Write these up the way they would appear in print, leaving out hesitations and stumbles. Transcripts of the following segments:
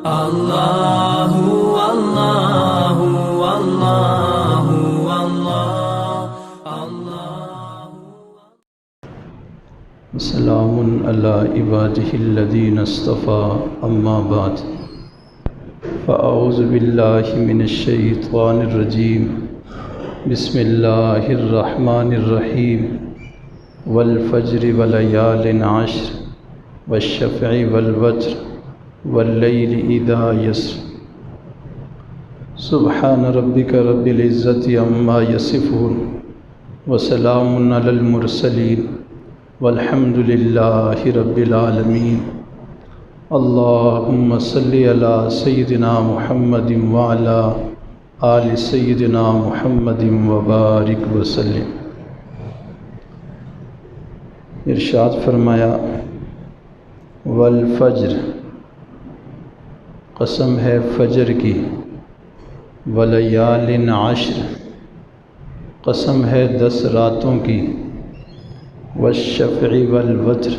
اللہ اللہ اللہ اللہ۔ سلام علی عبادہ الذین اصطفى اما بعد فاعوذ باللہ من الشیطان الرجیم بسم اللہ الرحمن الرحیم والفجر ولیال عشر والشفع والوتر واللیل اذا یسر سبحان ربک رب العزت عما یصفون وسلام علی المرسلین والحمد للہ رب العالمین۔ اللہم صلی علی سیدنا محمد وعلی آل سیدنا محمد وبارک وسلم۔ ارشاد فرمایا والفجر، قسم ہے فجر کی، ولیال عشر، قسم ہے 10 راتوں کی، والشفع والوتر،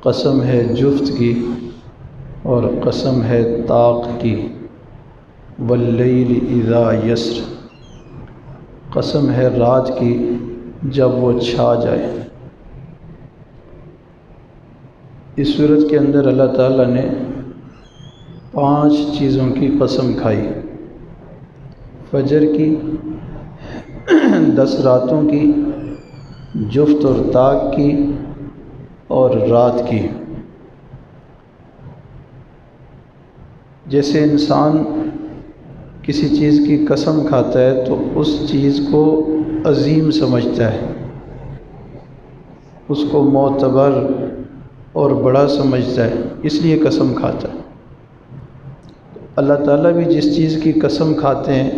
قسم ہے جفت کی اور قسم ہے طاق کی، واللیل اذا یسر، قسم ہے رات کی جب وہ چھا جائے۔ اس صورت کے اندر اللہ تعالیٰ نے 5 چیزوں کی قسم کھائی، فجر کی، 10 راتوں کی، جفت اور طاق کی اور رات کی۔ جیسے انسان کسی چیز کی قسم کھاتا ہے تو اس چیز کو عظیم سمجھتا ہے، اس کو معتبر اور بڑا سمجھتا ہے، اس لیے قسم کھاتا ہے۔ اللہ تعالیٰ بھی جس چیز کی قسم کھاتے ہیں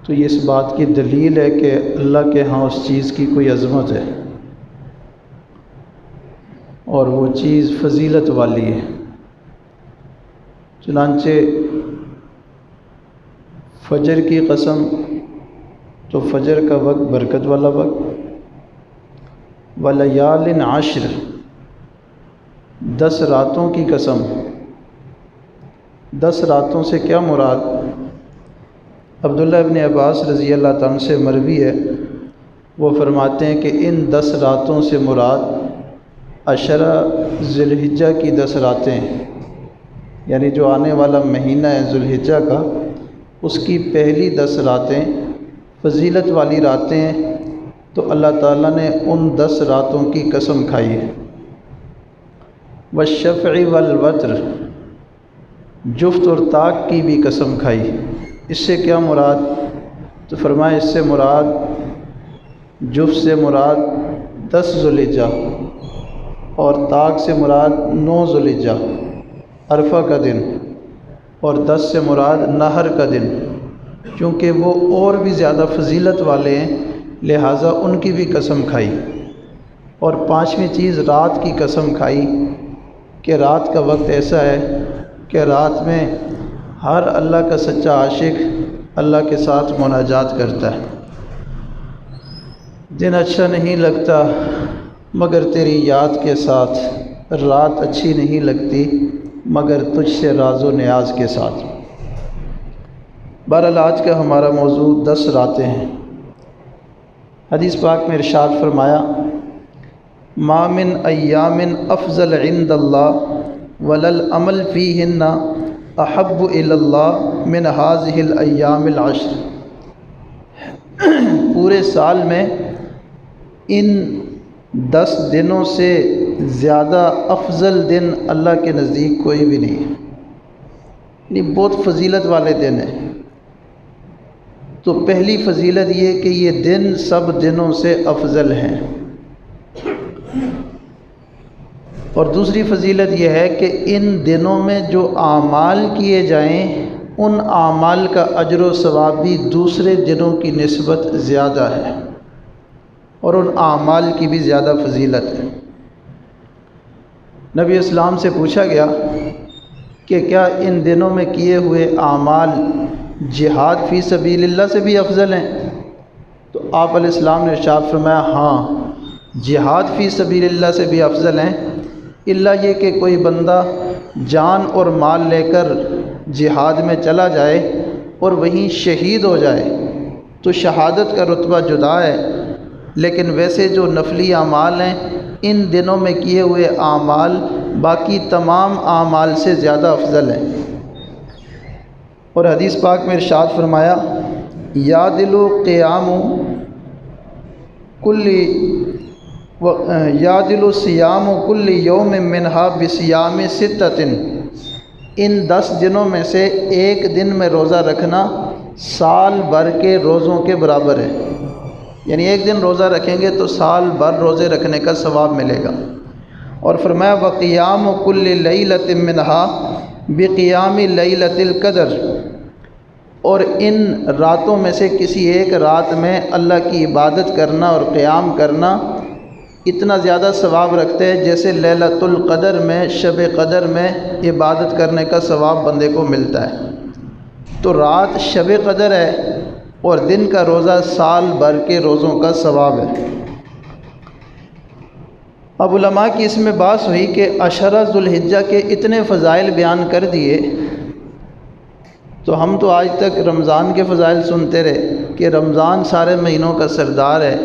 تو یہ اس بات کی دلیل ہے کہ اللہ کے ہاں اس چیز کی کوئی عظمت ہے اور وہ چیز فضیلت والی ہے۔ چنانچہ فجر کی قسم تو فجر کا وقت برکت والا وقت، ولیال عشر، 10 راتوں کی قسم۔ 10 راتوں سے کیا مراد؟ عبداللہ ابن عباس رضی اللہ تعالیٰ عنہ سے مروی ہے، وہ فرماتے ہیں کہ ان 10 راتوں سے مراد عشرہ ذی الحجہ کی 10 راتیں ہیں، یعنی جو آنے والا مہینہ ہے ذی الحجہ کا، اس کی پہلی 10 راتیں فضیلت والی راتیں ہیں، تو اللہ تعالیٰ نے ان 10 راتوں کی قسم کھائی ہے۔ والشفع والوتر، جفت اور طاق کی بھی قسم کھائی۔ اس سے کیا مراد؟ تو فرمایا اس سے مراد، جفت سے مراد 10 ذی الحجہ اور طاق سے مراد 9 ذی الحجہ عرفہ کا دن، اور 10 سے مراد نحر کا دن، چونکہ وہ اور بھی زیادہ فضیلت والے ہیں لہٰذا ان کی بھی قسم کھائی۔ اور 5ویں چیز رات کی قسم کھائی کہ رات کا وقت ایسا ہے کہ رات میں ہر اللہ کا سچا عاشق اللہ کے ساتھ مناجات کرتا ہے۔ دن اچھا نہیں لگتا مگر تیری یاد کے ساتھ، رات اچھی نہیں لگتی مگر تجھ سے راز و نیاز کے ساتھ۔ بہرحال آج کا ہمارا موضوع 10 راتیں ہیں۔ حدیث پاک میں ارشاد فرمایا ما من ایام افضل عند اللہ وللعمل فیہن احب الی اللہ من ہذہ الایام العشر۔ پورے سال میں ان 10 دنوں سے زیادہ افضل دن اللہ کے نزدیک کوئی بھی نہیں ہے، یعنی بہت فضیلت والے دن ہیں۔ تو پہلی فضیلت یہ کہ یہ دن سب دنوں سے افضل ہیں، اور دوسری فضیلت یہ ہے کہ ان دنوں میں جو اعمال کیے جائیں ان اعمال کا اجر و ثواب بھی دوسرے دنوں کی نسبت زیادہ ہے، اور ان اعمال کی بھی زیادہ فضیلت ہے۔ نبی اسلام سے پوچھا گیا کہ کیا ان دنوں میں کیے ہوئے اعمال جہاد فی سبیل اللہ سے بھی افضل ہیں؟ تو آپ علیہ السلام نے ارشاد فرمایا ہاں، جہاد فی سبیل اللہ سے بھی افضل ہیں، الا یہ کہ کوئی بندہ جان اور مال لے کر جہاد میں چلا جائے اور وہیں شہید ہو جائے تو شہادت کا رتبہ جدا ہے، لیکن ویسے جو نفلی اعمال ہیں ان دنوں میں کیے ہوئے اعمال باقی تمام اعمال سے زیادہ افضل ہیں۔ اور حدیث پاک میں ارشاد فرمایا یعدل قیام صیام کل یوم منہا بصیام ستۃ، ان 10 دنوں میں سے ایک دن میں روزہ رکھنا سال بھر کے روزوں کے برابر ہے، یعنی ایک دن روزہ رکھیں گے تو سال بھر روزے رکھنے کا ثواب ملے گا۔ اور فرمایا وقیام کل لیلۃ منہا بقیام لیلۃ القدر، اور ان راتوں میں سے کسی ایک رات میں اللہ کی عبادت کرنا اور قیام کرنا اتنا زیادہ ثواب رکھتے ہیں جیسے لیلۃ القدر میں، شب قدر میں عبادت کرنے کا ثواب بندے کو ملتا ہے۔ تو رات شب قدر ہے اور دن کا روزہ سال بھر کے روزوں کا ثواب ہے۔ اب علماء کی اس میں بات ہوئی کہ عشرہ ذو الحجہ کے اتنے فضائل بیان کر دیے، تو ہم تو آج تک رمضان کے فضائل سنتے رہے کہ رمضان سارے مہینوں کا سردار ہے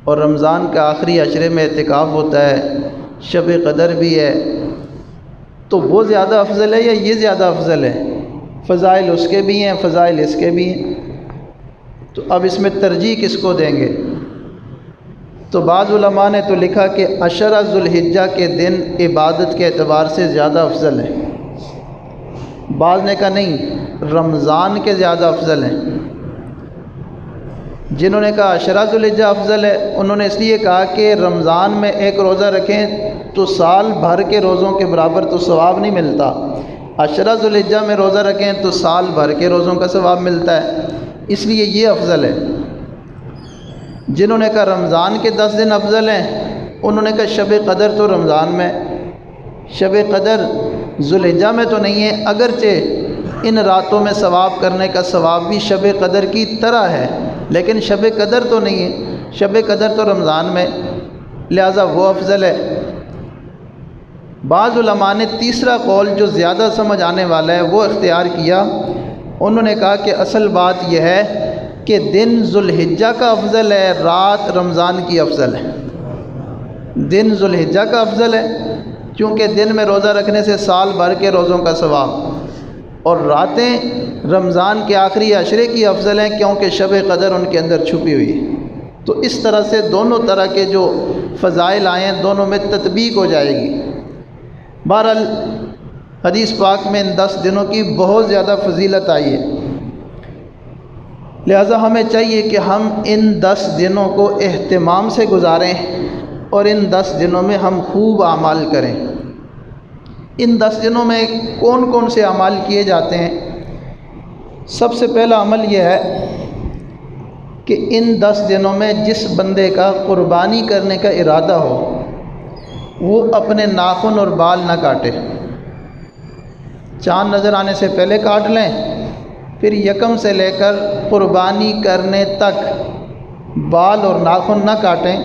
اور رمضان کے آخری عشرے میں اعتکاف ہوتا ہے، شب قدر بھی ہے، تو وہ زیادہ افضل ہے یا یہ زیادہ افضل ہے؟ فضائل اس کے بھی ہیں، فضائل اس کے بھی ہیں، تو اب اس میں ترجیح کس کو دیں گے؟ تو بعض علماء نے تو لکھا کہ عشرہ ذو الحجہ کے دن عبادت کے اعتبار سے زیادہ افضل ہیں، بعض نے کہا نہیں رمضان کے زیادہ افضل ہیں۔ جنہوں نے کہا عشرہ ذو الحجہ افضل ہے انہوں نے اس لیے کہا کہ رمضان میں ایک روزہ رکھیں تو سال بھر کے روزوں کے برابر تو ثواب نہیں ملتا، عشرہ ذو الحجہ میں روزہ رکھیں تو سال بھر کے روزوں کا ثواب ملتا ہے، اس لیے یہ افضل ہے۔ جنہوں نے کہا رمضان کے 10 دن افضل ہیں انہوں نے کہا شب قدر تو رمضان میں، شب قدر ذوالحجہ میں تو نہیں ہے، اگرچہ ان راتوں میں ثواب کرنے کا ثواب بھی شب قدر کی طرح ہے، لیکن شب قدر تو نہیں ہے، شب قدر تو رمضان میں، لہذا وہ افضل ہے۔ بعض علماء نے تیسرا قول جو زیادہ سمجھ آنے والا ہے وہ اختیار کیا، انہوں نے کہا کہ اصل بات یہ ہے کہ دن ذوالحجہ کا افضل ہے، رات رمضان کی افضل ہے۔ دن ذوالحجہ کا افضل ہے کیونکہ دن میں روزہ رکھنے سے سال بھر کے روزوں کا ثواب، اور راتیں رمضان کے آخری عشرے کی افضل ہیں کیونکہ شب قدر ان کے اندر چھپی ہوئی ہے۔ تو اس طرح سے دونوں طرح کے جو فضائل آئے ہیں دونوں میں تطبیق ہو جائے گی۔ بہرحال حدیث پاک میں ان 10 دنوں کی بہت زیادہ فضیلت آئی ہے، لہذا ہمیں چاہیے کہ ہم ان 10 دنوں کو اہتمام سے گزاریں اور ان 10 دنوں میں ہم خوب اعمال کریں۔ ان 10 دنوں میں کون کون سے اعمال کیے جاتے ہیں؟ سب سے پہلا عمل یہ ہے کہ ان 10 دنوں میں جس بندے کا قربانی کرنے کا ارادہ ہو وہ اپنے ناخن اور بال نہ کاٹے، چاند نظر آنے سے پہلے کاٹ لیں، پھر یکم سے لے کر قربانی کرنے تک بال اور ناخن نہ کاٹیں،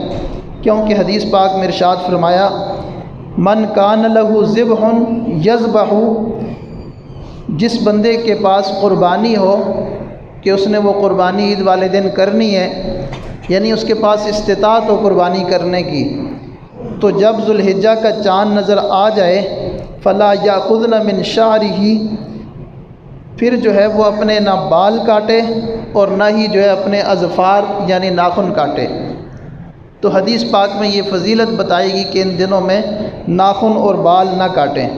کیونکہ حدیث پاک میں ارشاد فرمایا من کان لہ ذبح یذبح، جس بندے کے پاس قربانی ہو کہ اس نے وہ قربانی عید والے دن کرنی ہے، یعنی اس کے پاس استطاعت ہو قربانی کرنے کی، تو جب ذوالحجہ کا چاند نظر آ جائے فلا یاخذن من شعرہ، پھر جو ہے وہ اپنے نہ بال کاٹے اور نہ ہی جو ہے اپنے اظفار یعنی ناخن کاٹے۔ تو حدیث پاک میں یہ فضیلت بتائے گی کہ ان دنوں میں ناخن اور بال نہ کاٹیں۔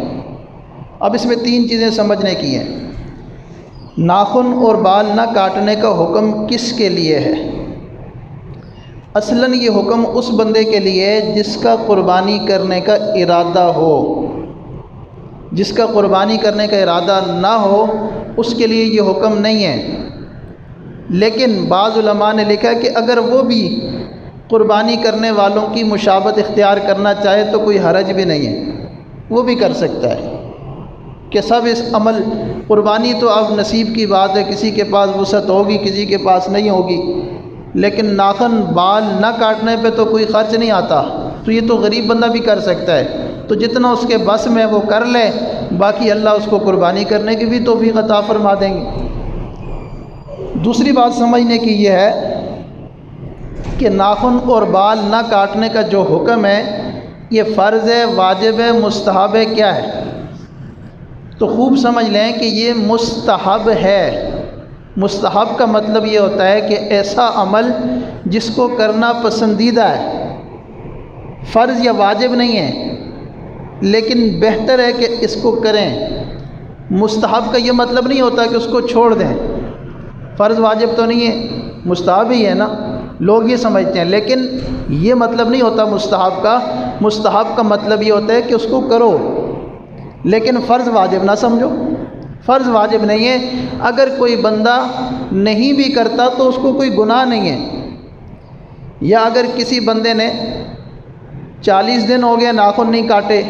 اب اس میں 3 چیزیں سمجھنے کی ہیں۔ ناخن اور بال نہ کاٹنے کا حکم کس کے لیے ہے؟ اصلاً یہ حکم اس بندے کے لیے ہے جس کا قربانی کرنے کا ارادہ ہو۔ جس کا قربانی کرنے کا ارادہ نہ ہو اس کے لیے یہ حکم نہیں ہے، لیکن بعض علماء نے لکھا کہ اگر وہ بھی قربانی کرنے والوں کی مشابہت اختیار کرنا چاہے تو کوئی حرج بھی نہیں ہے، وہ بھی کر سکتا ہے کہ سب اس عمل قربانی تو اب نصیب کی بات ہے، کسی کے پاس وسعت ہوگی کسی کے پاس نہیں ہوگی، لیکن ناخن بال نہ کاٹنے پہ تو کوئی خرچ نہیں آتا، تو یہ تو غریب بندہ بھی کر سکتا ہے، تو جتنا اس کے بس میں وہ کر لے، باقی اللہ اس کو قربانی کرنے کی بھی توفیق عطا فرما دیں گے۔ دوسری بات سمجھنے کی یہ ہے کہ ناخن اور بال نہ کاٹنے کا جو حکم ہے یہ فرض ہے، واجب ہے، مستحب ہے، کیا ہے؟ تو خوب سمجھ لیں کہ یہ مستحب ہے۔ مستحب کا مطلب یہ ہوتا ہے کہ ایسا عمل جس کو کرنا پسندیدہ ہے، فرض یا واجب نہیں ہے لیکن بہتر ہے کہ اس کو کریں۔ مستحب کا یہ مطلب نہیں ہوتا کہ اس کو چھوڑ دیں، فرض واجب تو نہیں ہے، مستحب ہی ہے نا، لوگ یہ سمجھتے ہیں، لیکن یہ مطلب نہیں ہوتا مستحب کا۔ مستحب کا مطلب یہ ہوتا ہے کہ اس کو کرو لیکن فرض واجب نہ سمجھو، فرض واجب نہیں ہے۔ اگر کوئی بندہ نہیں بھی کرتا تو اس کو کوئی گناہ نہیں ہے، یا اگر کسی بندے نے 40 دن ہو گئے ناخن نہیں کاٹے،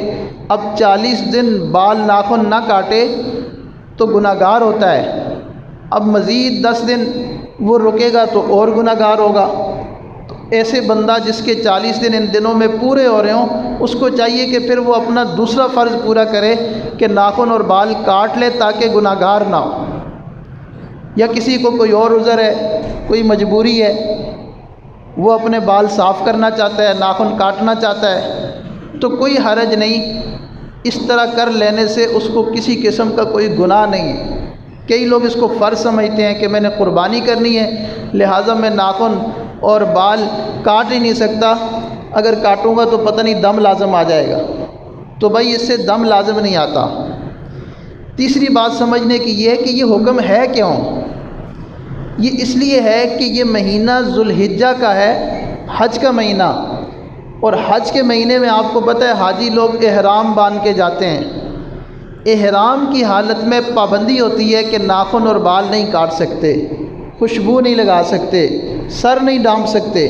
اب 40 دن بال ناخن نہ کاٹے تو گناہ گار ہوتا ہے، اب مزید 10 دن وہ رکے گا تو اور گناہ گار ہوگا۔ تو ایسے بندہ جس کے 40 دن ان دنوں میں پورے ہو رہے ہوں، اس کو چاہیے کہ پھر وہ اپنا دوسرا فرض پورا کرے کہ ناخن اور بال کاٹ لے تاکہ گناہ گار نہ ہو۔ یا کسی کو کوئی اور عذر ہے، کوئی مجبوری ہے، وہ اپنے بال صاف کرنا چاہتا ہے، ناخن کاٹنا چاہتا ہے، تو کوئی حرج نہیں، اس طرح کر لینے سے اس کو کسی قسم کا کوئی گناہ نہیں ہے۔ کئی لوگ اس کو فرض سمجھتے ہیں کہ میں نے قربانی کرنی ہے لہٰذا میں ناخن اور بال کاٹ ہی نہیں سکتا، اگر کاٹوں گا تو پتہ نہیں دم لازم آ جائے گا۔ تو بھائی اس سے دم لازم نہیں آتا۔ تیسری بات سمجھنے کی یہ ہے کہ یہ حکم ہے کیوں؟ یہ اس لیے ہے کہ یہ مہینہ ذوالحجہ کا ہے، حج کا مہینہ، اور حج کے مہینے میں آپ کو پتہ ہے حاجی لوگ احرام باندھ کے جاتے ہیں۔ احرام کی حالت میں پابندی ہوتی ہے کہ ناخن اور بال نہیں کاٹ سکتے، خوشبو نہیں لگا سکتے، سر نہیں ڈھانپ سکتے۔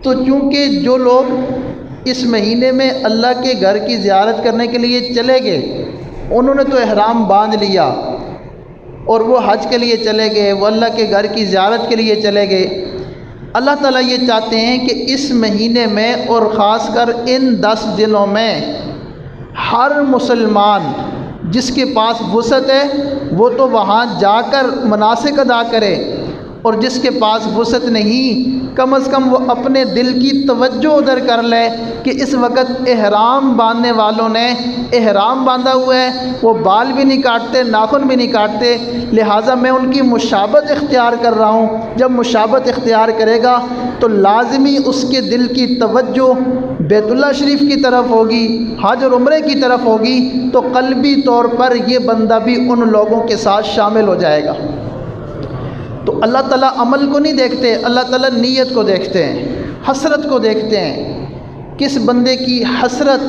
تو چونکہ جو لوگ اس مہینے میں اللہ کے گھر کی زیارت کرنے کے لیے چلے گئے، انہوں نے تو احرام باندھ لیا اور وہ حج کے لیے چلے گئے، وہ اللہ کے گھر کی زیارت کے لیے چلے گئے۔ اللہ تعالیٰ یہ چاہتے ہیں کہ اس مہینے میں اور خاص کر ان 10 دنوں میں ہر مسلمان جس کے پاس وسعت ہے وہ تو وہاں جا کر مناسک ادا کرے، اور جس کے پاس وسعت نہیں کم از کم وہ اپنے دل کی توجہ ادھر کر لے کہ اس وقت احرام باندھنے والوں نے احرام باندھا ہوا ہے، وہ بال بھی نہیں کاٹتے، ناخن بھی نہیں کاٹتے، لہٰذا میں ان کی مشابہت اختیار کر رہا ہوں۔ جب مشابہت اختیار کرے گا تو لازمی اس کے دل کی توجہ بیت اللہ شریف کی طرف ہوگی، حج اور عمرے کی طرف ہوگی، تو قلبی طور پر یہ بندہ بھی ان لوگوں کے ساتھ شامل ہو جائے گا۔ تو اللہ تعالیٰ عمل کو نہیں دیکھتے، اللہ تعالیٰ نیت کو دیکھتے ہیں، حسرت کو دیکھتے ہیں، کس بندے کی حسرت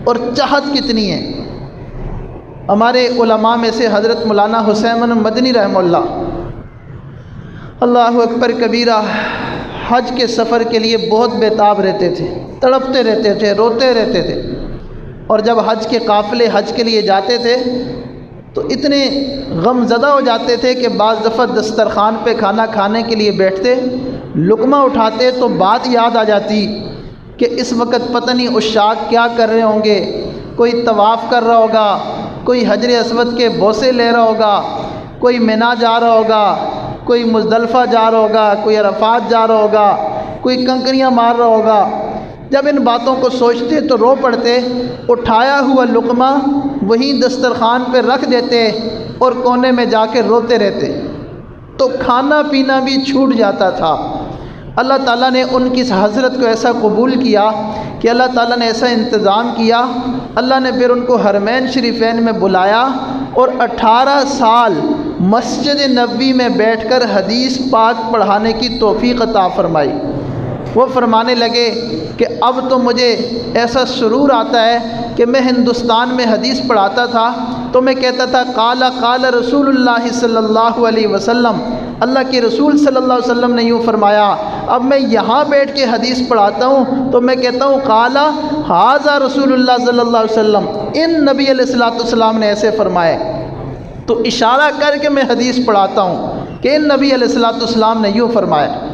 اور چاہت کتنی ہے۔ ہمارے علماء میں سے حضرت مولانا حسین مدنی رحمہ اللہ اکبر کبیرہ حج کے سفر کے لیے بہت بےتاب رہتے تھے، تڑپتے رہتے تھے، روتے رہتے تھے، اور جب حج کے قافلے حج کے لیے جاتے تھے تو اتنے غم زدہ ہو جاتے تھے کہ بعض دفعہ دسترخوان پہ کھانا کھانے کے لیے بیٹھتے، لقمہ اٹھاتے تو بات یاد آ جاتی کہ اس وقت پتہ نہیں عشاق کیا کر رہے ہوں گے، کوئی طواف کر رہا ہوگا، کوئی حجر اسود کے بوسے لے رہا ہوگا، کوئی مینا جا رہا ہوگا، کوئی مزدلفہ جا رہا ہوگا، کوئی عرفات جا رہا ہوگا، کوئی کنکریاں مار رہا ہوگا۔ جب ان باتوں کو سوچتے تو رو پڑتے، اٹھایا ہوا لقمہ وہیں دسترخوان پہ رکھ دیتے اور کونے میں جا کے روتے رہتے، تو کھانا پینا بھی چھوٹ جاتا تھا۔ اللہ تعالیٰ نے ان کی اس حضرت کو ایسا قبول کیا کہ اللہ تعالیٰ نے ایسا انتظام کیا، اللہ نے پھر ان کو حرمین شریفین میں بلایا اور 18 سال مسجد نبوی میں بیٹھ کر حدیث پاک پڑھانے کی توفیق عطا فرمائی۔ وہ فرمانے لگے کہ اب تو مجھے ایسا سرور آتا ہے کہ میں ہندوستان میں حدیث پڑھاتا تھا تو میں کہتا تھا قال رسول اللہ صلی اللہ علیہ وسلم، اللہ کے رسول صلی اللہ علیہ وسلم نے یوں فرمایا۔ اب میں یہاں بیٹھ کے حدیث پڑھاتا ہوں تو میں کہتا ہوں قال ھذا رسول اللہ صلی اللہ علیہ وسلم، ان نبی علیہ الصلوۃ والسلام نے ایسے فرمایا، تو اشارہ کر کے میں حدیث پڑھاتا ہوں کہ ان نبی علیہ الصلوۃ والسلام نے یوں فرمایا۔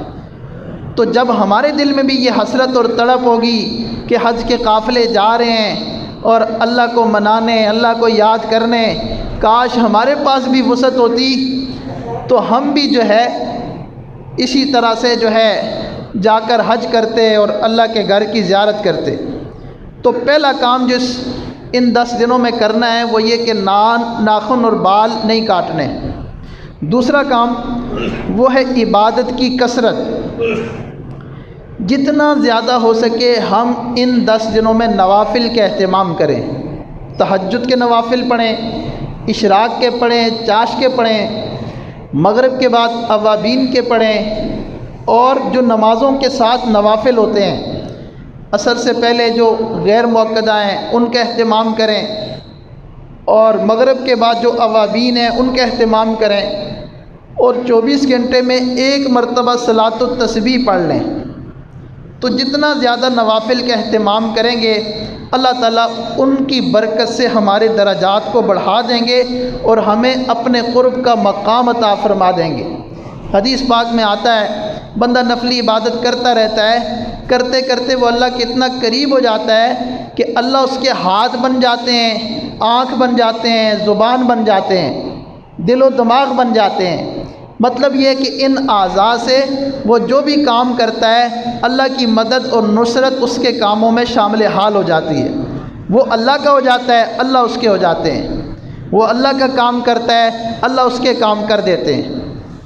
تو جب ہمارے دل میں بھی یہ حسرت اور تڑپ ہوگی کہ حج کے قافلے جا رہے ہیں اور اللہ کو منانے، اللہ کو یاد کرنے، کاش ہمارے پاس بھی وسعت ہوتی تو ہم بھی جو ہے اسی طرح سے جو ہے جا کر حج کرتے اور اللہ کے گھر کی زیارت کرتے۔ تو پہلا کام جو ان 10 دنوں میں کرنا ہے وہ یہ کہ ناخن اور بال نہیں کاٹنے۔ دوسرا کام وہ ہے عبادت کی کثرت، جتنا زیادہ ہو سکے ہم ان 10 دنوں میں نوافل کا اہتمام کریں، تہجد کے نوافل پڑھیں، اشراق کے پڑھیں، چاش کے پڑھیں، مغرب کے بعد اوابین کے پڑھیں، اور جو نمازوں کے ساتھ نوافل ہوتے ہیں عصر سے پہلے جو غیر مؤکدہ ہیں ان کا اہتمام کریں، اور مغرب کے بعد جو اوابین ہیں ان کا اہتمام کریں، اور 24 گھنٹے میں 1 مرتبہ صلاۃ التسبیح پڑھ لیں۔ تو جتنا زیادہ نوافل کا اہتمام کریں گے اللہ تعالیٰ ان کی برکت سے ہمارے درجات کو بڑھا دیں گے اور ہمیں اپنے قرب کا مقام عطا فرما دیں گے۔ حدیث پاک میں آتا ہے بندہ نفلی عبادت کرتا رہتا ہے، کرتے کرتے وہ اللہ کے اتنا قریب ہو جاتا ہے کہ اللہ اس کے ہاتھ بن جاتے ہیں، آنکھ بن جاتے ہیں، زبان بن جاتے ہیں، دل و دماغ بن جاتے ہیں۔ مطلب یہ ہے کہ ان اعضاء سے وہ جو بھی کام کرتا ہے اللہ کی مدد اور نصرت اس کے کاموں میں شامل حال ہو جاتی ہے۔ وہ اللہ کا ہو جاتا ہے، اللہ اس کے ہو جاتے ہیں۔ وہ اللہ کا کام کرتا ہے، اللہ اس کے کام کر دیتے ہیں۔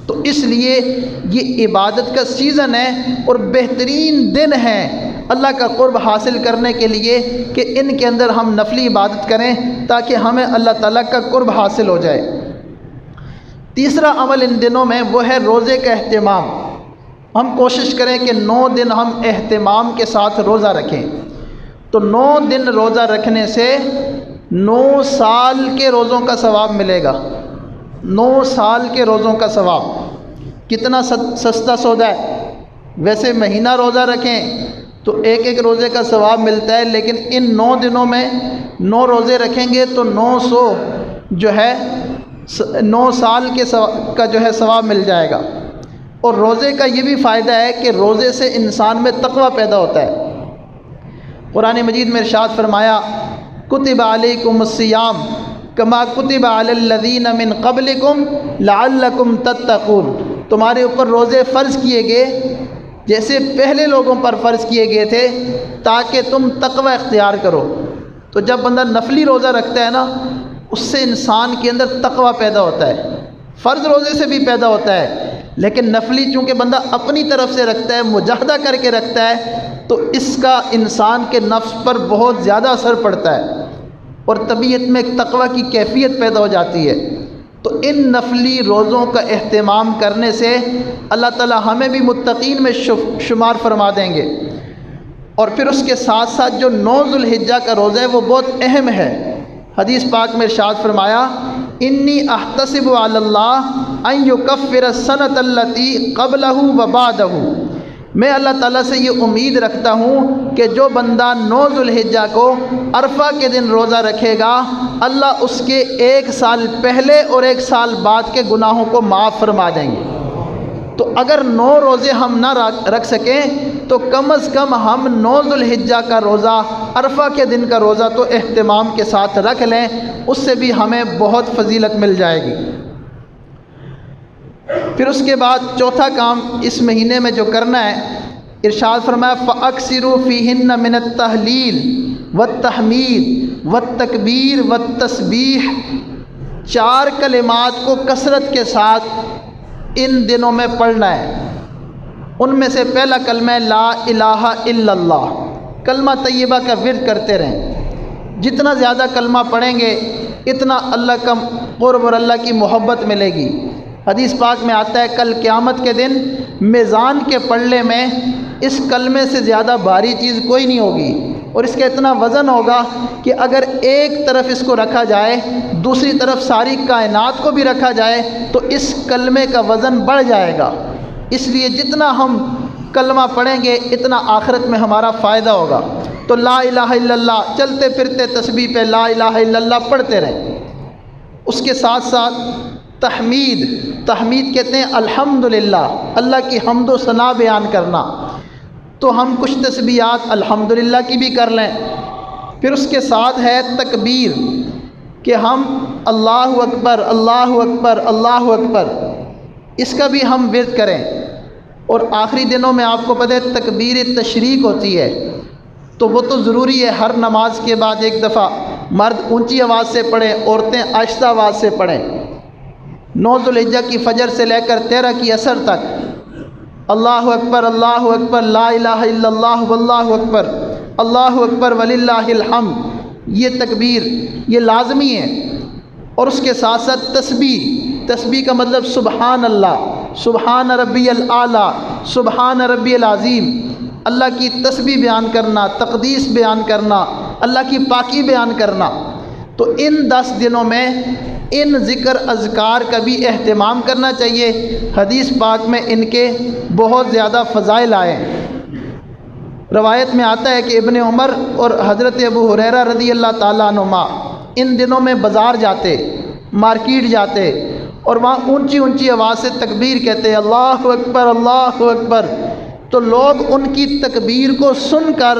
تو اس لیے یہ عبادت کا سیزن ہے اور بہترین دن ہے اللہ کا قرب حاصل کرنے کے لیے کہ ان کے اندر ہم نفلی عبادت کریں تاکہ ہمیں اللہ تعالیٰ کا قرب حاصل ہو جائے۔ تیسرا عمل ان دنوں میں وہ ہے روزے کا اہتمام۔ ہم کوشش کریں کہ 9 دن ہم اہتمام کے ساتھ روزہ رکھیں۔ تو 9 دن روزہ رکھنے سے 9 سال کے روزوں کا ثواب ملے گا۔ 9 سال کے روزوں کا ثواب کتنا سستا سودا ہے۔ ویسے مہینہ روزہ رکھیں تو ایک روزے کا ثواب ملتا ہے، لیکن ان 9 دنوں میں 9 روزے رکھیں گے تو 900 جو ہے 9 سال کا جو ہے ثواب مل جائے گا۔ اور روزے کا یہ بھی فائدہ ہے کہ روزے سے انسان میں تقوی پیدا ہوتا ہے۔ قرآن مجید میں ارشاد فرمایا کتب علیکم الصیام کما کتب علی الذین من قبلکم لعلکم تتقون، تمہارے اوپر روزے فرض کیے گئے جیسے پہلے لوگوں پر فرض کیے گئے تھے تاکہ تم تقوی اختیار کرو۔ تو جب بندہ نفلی روزہ رکھتا ہے نا اس سے انسان کے اندر تقوی پیدا ہوتا ہے۔ فرض روزے سے بھی پیدا ہوتا ہے لیکن نفلی چونکہ بندہ اپنی طرف سے رکھتا ہے، مجاہدہ کر کے رکھتا ہے، تو اس کا انسان کے نفس پر بہت زیادہ اثر پڑتا ہے اور طبیعت میں ایک تقوی کی کیفیت پیدا ہو جاتی ہے۔ تو ان نفلی روزوں کا اہتمام کرنے سے اللہ تعالی ہمیں بھی متقین میں شمار فرما دیں گے۔ اور پھر اس کے ساتھ ساتھ جو 9 ذوالحجہ کا روزہ ہے وہ بہت اہم ہے۔ حدیث پاک میں ارشاد فرمایا انی احتسب علی اللہ ان یکفر السنۃ التی قبلہ و بعدہ، میں اللہ تعالیٰ سے یہ امید رکھتا ہوں کہ جو بندہ 9 ذوالحجہ کو عرفہ کے دن روزہ رکھے گا اللہ اس کے 1 سال پہلے اور 1 سال بعد کے گناہوں کو معاف فرما دیں گے۔ تو اگر 9 روزے ہم نہ رکھ سکیں تو کم از کم ہم 9 ذوالحجہ کا روزہ، عرفہ کے دن کا روزہ تو اہتمام کے ساتھ رکھ لیں، اس سے بھی ہمیں بہت فضیلت مل جائے گی۔ پھر اس کے بعد چوتھا کام اس مہینے میں جو کرنا ہے ارشاد فرمایا فَأَكْثِرُوا فِيهِنَّ مِنَ التَّهْلِيلِ وَالتَّحْمِيدِ وَالتَّكْبِيرِ وَالتَّسْبِيحِ، 4 کلمات کو کثرت کے ساتھ ان دنوں میں پڑھنا ہے۔ ان میں سے پہلا کلمہ لا الہ الا اللہ، کلمہ طیبہ کا ورد کرتے رہیں۔ جتنا زیادہ کلمہ پڑھیں گے اتنا اللہ کا قرب اور اللہ کی محبت ملے گی۔ حدیث پاک میں آتا ہے کل قیامت کے دن میزان کے پلڑے میں اس کلمے سے زیادہ بھاری چیز کوئی نہیں ہوگی، اور اس کا اتنا وزن ہوگا کہ اگر ایک طرف اس کو رکھا جائے دوسری طرف ساری کائنات کو بھی رکھا جائے تو اس کلمے کا وزن بڑھ جائے گا۔ اس لیے جتنا ہم کلمہ پڑھیں گے اتنا آخرت میں ہمارا فائدہ ہوگا۔ تو لا الہ الا اللہ چلتے پھرتے تسبیح پہ لا الہ الا اللہ پڑھتے رہیں۔ اس کے ساتھ ساتھ تحمید کہتے ہیں الحمدللہ، اللہ کی حمد و ثنا بیان کرنا۔ تو ہم کچھ تسبیحات الحمدللہ کی بھی کر لیں. پھر اس کے ساتھ ہے تکبیر کہ ہم اللہ اکبر اللہ اکبر اللہ اکبر، اس کا بھی ہم ورد کریں. اور آخری دنوں میں آپ کو پتہ ہے تکبیر تشریق ہوتی ہے، تو وہ تو ضروری ہے ہر نماز کے بعد ایک دفعہ مرد اونچی آواز سے پڑھیں، عورتیں آہستہ آواز سے پڑھیں. 9 ذوالحجہ کی فجر سے لے کر 13 کی عصر تک اللہ اکبر لا الہ الا اللہ واللہ اکبر اللہ اکبر وللہ الحمد، یہ تکبیر یہ لازمی ہے. اور اس کے ساتھ ساتھ تسبیح کا مطلب سبحان اللہ، سبحان ربی الاعلیٰ، سبحان ربی العظیم، اللہ کی تسبیح بیان کرنا، تقدیس بیان کرنا، اللہ کی پاکی بیان کرنا. تو ان 10 دنوں میں ان ذکر اذکار کا بھی اہتمام کرنا چاہیے. حدیث پاک میں ان کے بہت زیادہ فضائل آئے ہیں. روایت میں آتا ہے کہ ابن عمر اور حضرت ابو ہریرہ رضی اللہ تعالیٰ عنہما ان دنوں میں بازار جاتے، مارکیٹ جاتے، اور وہاں اونچی اونچی آواز سے تکبیر کہتے اللہ اکبر اللہ اکبر. تو لوگ ان کی تکبیر کو سن کر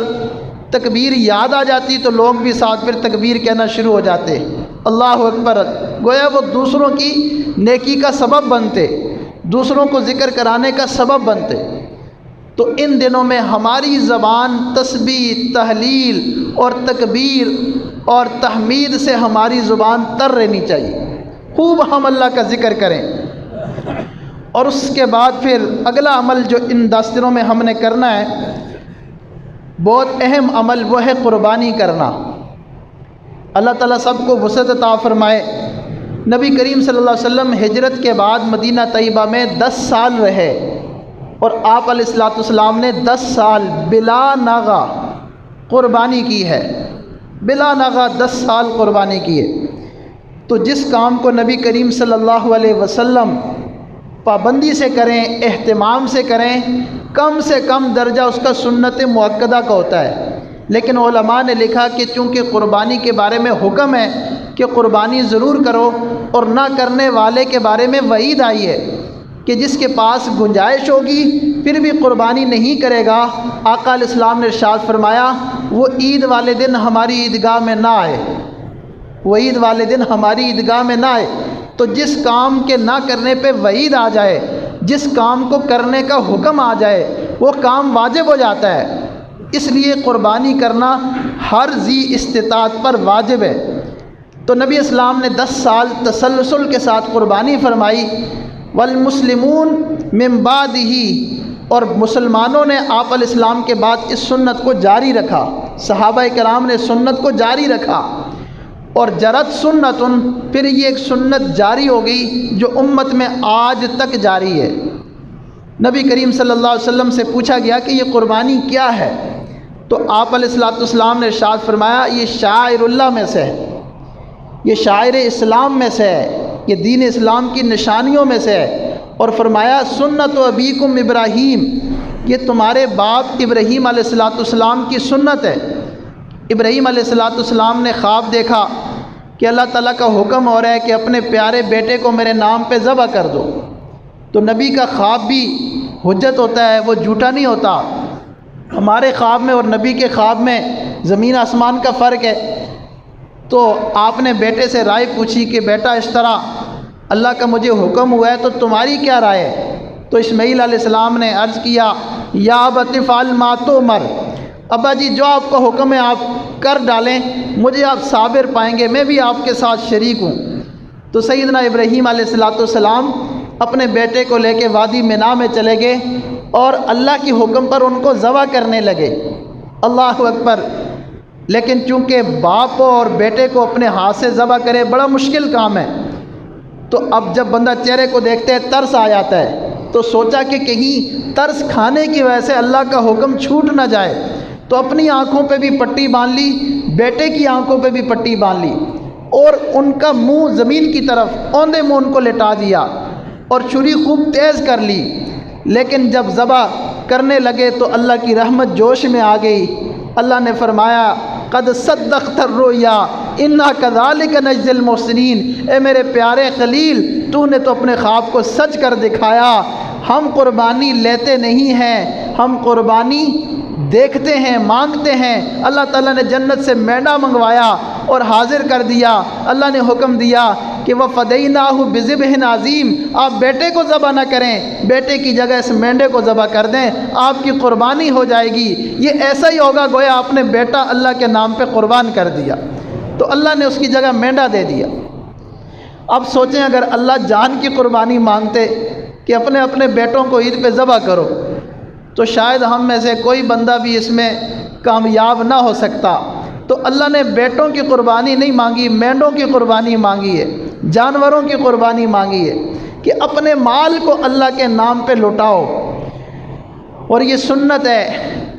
تکبیر یاد آ جاتی تو لوگ بھی ساتھ پھر تکبیر کہنا شروع ہو جاتے اللہ اکبر. گویا وہ دوسروں کی نیکی کا سبب بنتے، دوسروں کو ذکر کرانے کا سبب بنتے. تو ان دنوں میں ہماری زبان تسبیح، تحلیل اور تکبیر اور تحمید سے ہماری زبان تر رہنی چاہیے. خوب ہم اللہ کا ذکر کریں. اور اس کے بعد پھر اگلا عمل جو ان 10 دنوں میں ہم نے کرنا ہے، بہت اہم عمل، وہ ہے قربانی کرنا. اللہ تعالیٰ سب کو وسعت عطا فرمائے. نبی کریم صلی اللہ علیہ وسلم ہجرت کے بعد مدینہ طیبہ میں 10 سال رہے، اور آپ علیہ الصلوۃ والسلام نے 10 سال بلا ناغہ قربانی کی ہے. بلا ناغہ 10 سال قربانی کی ہے. تو جس کام کو نبی کریم صلی اللہ علیہ وسلم پابندی سے کریں، اہتمام سے کریں، کم سے کم درجہ اس کا سنت مؤکدہ کا ہوتا ہے. لیکن علماء نے لکھا کہ چونکہ قربانی کے بارے میں حکم ہے کہ قربانی ضرور کرو، اور نہ کرنے والے کے بارے میں وعید آئی ہے کہ جس کے پاس گنجائش ہوگی پھر بھی قربانی نہیں کرے گا. آقا علیہ السلام نے ارشاد فرمایا وہ عید والے دن ہماری عیدگاہ میں نہ آئے، وہ عید والے دن ہماری عیدگاہ میں نہ آئے. تو جس کام کے نہ کرنے پہ وعید آ جائے، جس کام کو کرنے کا حکم آ جائے، وہ کام واجب ہو جاتا ہے. اس لیے قربانی کرنا ہر ذی استطاعت پر واجب ہے. تو نبی اسلام نے 10 سال تسلسل کے ساتھ قربانی فرمائی. والمسلمون من بعدہ، اور مسلمانوں نے آپ علیہ السلام کے بعد اس سنت کو جاری رکھا. صحابہ کرام نے سنت کو جاری رکھا. اور جرت سنتن، پھر یہ ایک سنت جاری ہو گئی جو امت میں آج تک جاری ہے. نبی کریم صلی اللہ علیہ وسلم سے پوچھا گیا کہ یہ قربانی کیا ہے، تو آپ علیہ الصلوۃ والسلام نے ارشاد فرمایا یہ شاعر اللہ میں سے ہے، یہ شاعر اسلام میں سے ہے، یہ دین اسلام کی نشانیوں میں سے ہے. اور فرمایا سنت ابیکم ابراہیم، یہ تمہارے باپ ابراہیم علیہ الصلوۃ والسلام کی سنت ہے. ابراہیم علیہ الصلوۃ والسلام نے خواب دیکھا کہ اللہ تعالیٰ کا حکم ہو رہا ہے کہ اپنے پیارے بیٹے کو میرے نام پہ ذبح کر دو. تو نبی کا خواب بھی حجت ہوتا ہے، وہ جھوٹا نہیں ہوتا. ہمارے خواب میں اور نبی کے خواب میں زمین آسمان کا فرق ہے. تو آپ نے بیٹے سے رائے پوچھی کہ بیٹا اس طرح اللہ کا مجھے حکم ہوا ہے تو تمہاری کیا رائے ہے؟ تو اسماعیل علیہ السلام نے عرض کیا یا ابت افعل ما تؤمر، ابا جی جو آپ کا حکم ہے آپ کر ڈالیں، مجھے آپ صابر پائیں گے، میں بھی آپ کے ساتھ شریک ہوں. تو سیدنا ابراہیم علیہ السلام اپنے بیٹے کو لے کے وادی مینا میں چلے گئے اور اللہ کے حکم پر ان کو ذبح کرنے لگے. اللہ اکبر. لیکن چونکہ باپ اور بیٹے کو اپنے ہاتھ سے ذبح کرے بڑا مشکل کام ہے، تو اب جب بندہ چہرے کو دیکھتے ہے ترس آ جاتا ہے. تو سوچا کہ کہیں ترس کھانے کی وجہ سے اللہ کا حکم چھوٹ نہ جائے، تو اپنی آنکھوں پہ بھی پٹی باندھ لی، بیٹے کی آنکھوں پہ بھی پٹی باندھ لی، اور ان کا منہ زمین کی طرف اوندے منہ ان کو لٹا دیا اور چھری خوب تیز کر لی. لیکن جب ذبح کرنے لگے تو اللہ کی رحمت جوش میں آ گئی. اللہ نے فرمایا قد صدقت الرؤیا انا کذالک نجزی المحسنین، اے میرے پیارے خلیل تو نے تو اپنے خواب کو سچ کر دکھایا، ہم قربانی لیتے نہیں ہیں ہم قربانی دیکھتے ہیں، مانگتے ہیں۔ اللہ تعالیٰ نے جنت سے مینڈا منگوایا اور حاضر کر دیا۔ اللہ نے حکم دیا کہ وَفَدَيْنَاهُ بِذِبْحٍ عَظِيمٍ، آپ بیٹے کو ذبح نہ کریں، بیٹے کی جگہ اس مینڈے کو ذبح کر دیں، آپ کی قربانی ہو جائے گی۔ یہ ایسا ہی ہوگا گویا آپ نے بیٹا اللہ کے نام پہ قربان کر دیا، تو اللہ نے اس کی جگہ مینڈا دے دیا۔ اب سوچیں اگر اللہ جان کی قربانی مانگتے کہ اپنے اپنے بیٹوں کو عید پہ ذبح کرو، تو شاید ہم میں سے کوئی بندہ بھی اس میں کامیاب نہ ہو سکتا۔ تو اللہ نے بیٹوں کی قربانی نہیں مانگی، مینڈوں کی قربانی مانگی ہے، جانوروں کی قربانی مانگی ہے کہ اپنے مال کو اللہ کے نام پہ لٹاؤ۔ اور یہ سنت ہے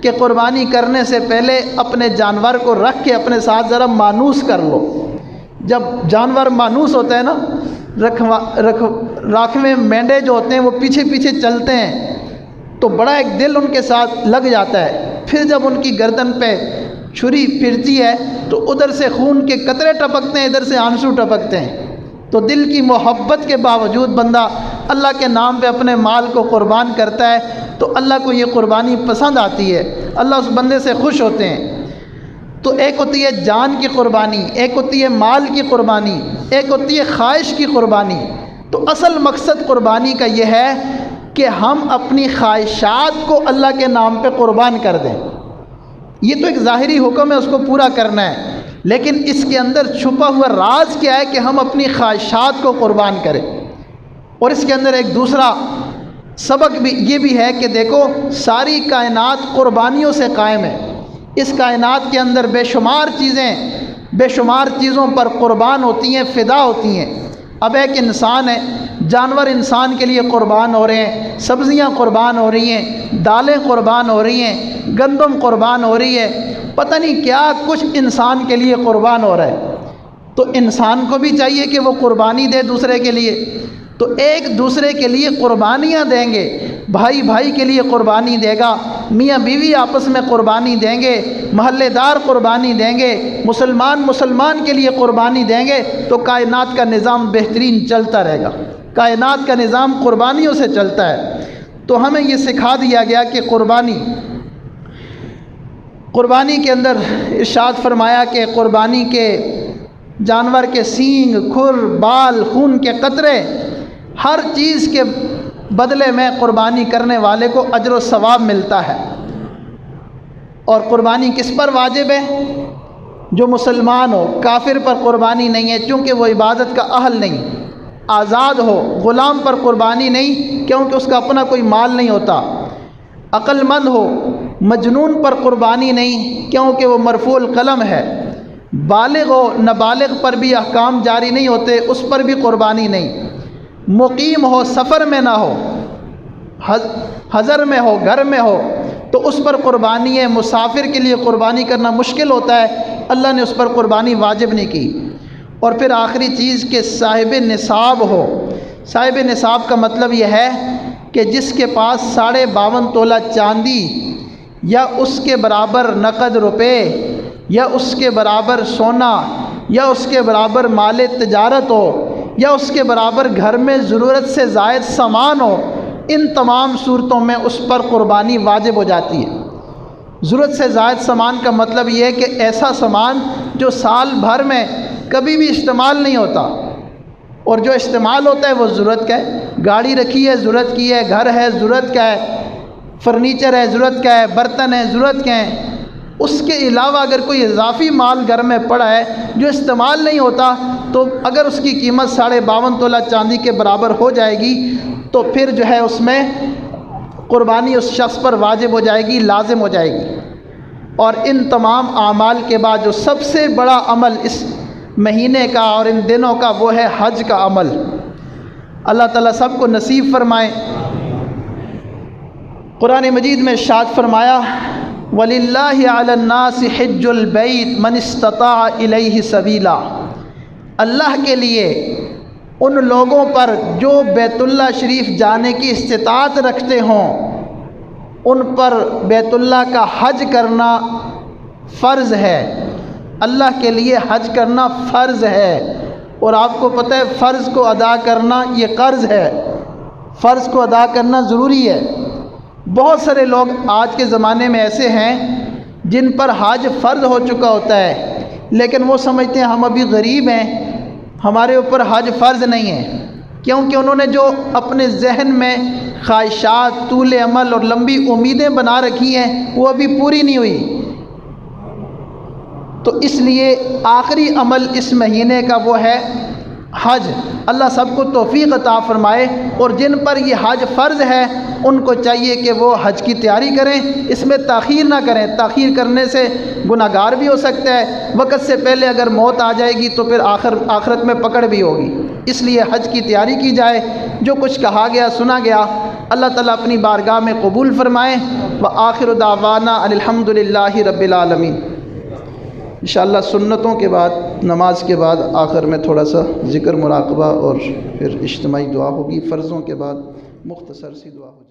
کہ قربانی کرنے سے پہلے اپنے جانور کو رکھ کے اپنے ساتھ ذرا مانوس کر لو۔ جب جانور مانوس ہوتا ہے نا، راکھویں مینڈے جو ہوتے ہیں وہ پیچھے پیچھے چلتے ہیں، تو بڑا ایک دل ان کے ساتھ لگ جاتا ہے۔ پھر جب ان کی گردن پہ چھری پھرتی ہے تو ادھر سے خون کے قطرے ٹپکتے ہیں، ادھر سے آنسو ٹپکتے ہیں۔ تو دل کی محبت کے باوجود بندہ اللہ کے نام پہ اپنے مال کو قربان کرتا ہے، تو اللہ کو یہ قربانی پسند آتی ہے، اللہ اس بندے سے خوش ہوتے ہیں۔ تو ایک ہوتی ہے جان کی قربانی، ایک ہوتی ہے مال کی قربانی، ایک ہوتی ہے خواہش کی قربانی۔ تو اصل مقصد قربانی کا یہ ہے کہ ہم اپنی خواہشات کو اللہ کے نام پہ قربان کر دیں۔ یہ تو ایک ظاہری حکم ہے، اس کو پورا کرنا ہے، لیکن اس کے اندر چھپا ہوا راز کیا ہے کہ ہم اپنی خواہشات کو قربان کریں۔ اور اس کے اندر ایک دوسرا سبق بھی یہ بھی ہے کہ دیکھو ساری کائنات قربانیوں سے قائم ہے۔ اس کائنات کے اندر بے شمار چیزوں پر قربان ہوتی ہیں، فدا ہوتی ہیں۔ اب ایک انسان ہے، جانور انسان کے لیے قربان ہو رہے ہیں، سبزیاں قربان ہو رہی ہیں، دالیں قربان ہو رہی ہیں، گندم قربان ہو رہی ہے، پتہ نہیں کیا کچھ انسان کے لیے قربان ہو رہا ہے۔ تو انسان کو بھی چاہیے کہ وہ قربانی دے دوسرے کے لیے، تو ایک دوسرے کے لیے قربانیاں دیں گے۔ بھائی بھائی کے لیے قربانی دے گا، میاں بیوی آپس میں قربانی دیں گے، محلے دار قربانی دیں گے، مسلمان کے لیے قربانی دیں گے، تو کائنات کا نظام بہترین چلتا رہے گا۔ کائنات کا نظام قربانیوں سے چلتا ہے۔ تو ہمیں یہ سکھا دیا گیا کہ قربانی کے اندر ارشاد فرمایا کہ قربانی کے جانور کے سینگ، کھر، بال، خون کے قطرے، ہر چیز کے بدلے میں قربانی کرنے والے کو اجر و ثواب ملتا ہے۔ اور قربانی کس پر واجب ہے؟ جو مسلمان ہو، کافر پر قربانی نہیں ہے چونکہ وہ عبادت کا اہل نہیں، آزاد ہو، غلام پر قربانی نہیں کیونکہ اس کا اپنا کوئی مال نہیں ہوتا، عقل مند ہو، مجنون پر قربانی نہیں کیونکہ وہ مرفوع القلم ہے، بالغ ہو، نابالغ پر بھی احکام جاری نہیں ہوتے، اس پر بھی قربانی نہیں، مقیم ہو، سفر میں نہ ہو، حضر میں ہو، گھر میں ہو، تو اس پر قربانی ہے۔ مسافر کے لیے قربانی کرنا مشکل ہوتا ہے، اللہ نے اس پر قربانی واجب نہیں کی۔ اور پھر آخری چیز کہ صاحب نصاب ہو۔ صاحب نصاب کا مطلب یہ ہے کہ جس کے پاس 52.5 تولہ چاندی یا اس کے برابر نقد روپے یا اس کے برابر سونا یا اس کے برابر مال تجارت ہو یا اس کے برابر گھر میں ضرورت سے زائد سامان ہو، ان تمام صورتوں میں اس پر قربانی واجب ہو جاتی ہے۔ ضرورت سے زائد سامان کا مطلب یہ ہے کہ ایسا سامان جو سال بھر میں کبھی بھی استعمال نہیں ہوتا، اور جو استعمال ہوتا ہے وہ ضرورت کا ہے۔ گاڑی رکھی ہے، ضرورت کی ہے، گھر ہے، ضرورت کا ہے، فرنیچر ہے، ضرورت کا ہے، برتن ہے، ضرورت کے ہیں۔ اس کے علاوہ اگر کوئی اضافی مال گھر میں پڑا ہے جو استعمال نہیں ہوتا، تو اگر اس کی قیمت 52.5 تولہ چاندی کے برابر ہو جائے گی تو پھر جو ہے اس میں قربانی اس شخص پر واجب ہو جائے گی، لازم ہو جائے گی۔ اور ان تمام اعمال کے بعد جو سب سے بڑا عمل اس مہینے کا اور ان دنوں کا وہ ہے حج کا عمل۔ اللہ تعالیٰ سب کو نصیب فرمائے۔ قرآن مجید میں ارشاد فرمایا وَلِلَّهِ عَلَى النَّاسِ حِجُّ الْبَيْتِ مَنِ اسْتَطَاعَ إِلَيْهِ سَبِيلًا، اللہ کے لیے ان لوگوں پر جو بیت اللہ شریف جانے کی استطاعت رکھتے ہوں ان پر بیت اللہ کا حج کرنا فرض ہے۔ اللہ کے لیے حج کرنا فرض ہے، اور آپ کو پتہ ہے فرض کو ادا کرنا یہ قرض ہے، فرض کو ادا کرنا ضروری ہے۔ بہت سارے لوگ آج کے زمانے میں ایسے ہیں جن پر حج فرض ہو چکا ہوتا ہے، لیکن وہ سمجھتے ہیں ہم ابھی غریب ہیں، ہمارے اوپر حج فرض نہیں ہے، کیونکہ انہوں نے جو اپنے ذہن میں خواہشات، طول عمل اور لمبی امیدیں بنا رکھی ہیں وہ ابھی پوری نہیں ہوئی۔ تو اس لیے آخری عمل اس مہینے کا وہ ہے حج۔ اللہ سب کو توفیق عطا فرمائے، اور جن پر یہ حج فرض ہے ان کو چاہیے کہ وہ حج کی تیاری کریں، اس میں تاخیر نہ کریں۔ تاخیر کرنے سے گناہگار بھی ہو سکتا ہے، وقت سے پہلے اگر موت آ جائے گی تو پھر آخرت میں پکڑ بھی ہوگی۔ اس لیے حج کی تیاری کی جائے۔ جو کچھ کہا گیا سنا گیا اللہ تعالیٰ اپنی بارگاہ میں قبول فرمائے۔ وآخر دعوانا ان الحمد للہ رب العالمین۔ انشاءاللہ سنتوں کے بعد، نماز کے بعد آخر میں تھوڑا سا ذکر، مراقبہ اور پھر اجتماعی دعا ہوگی۔ فرضوں کے بعد مختصر سی دعا ہوگی۔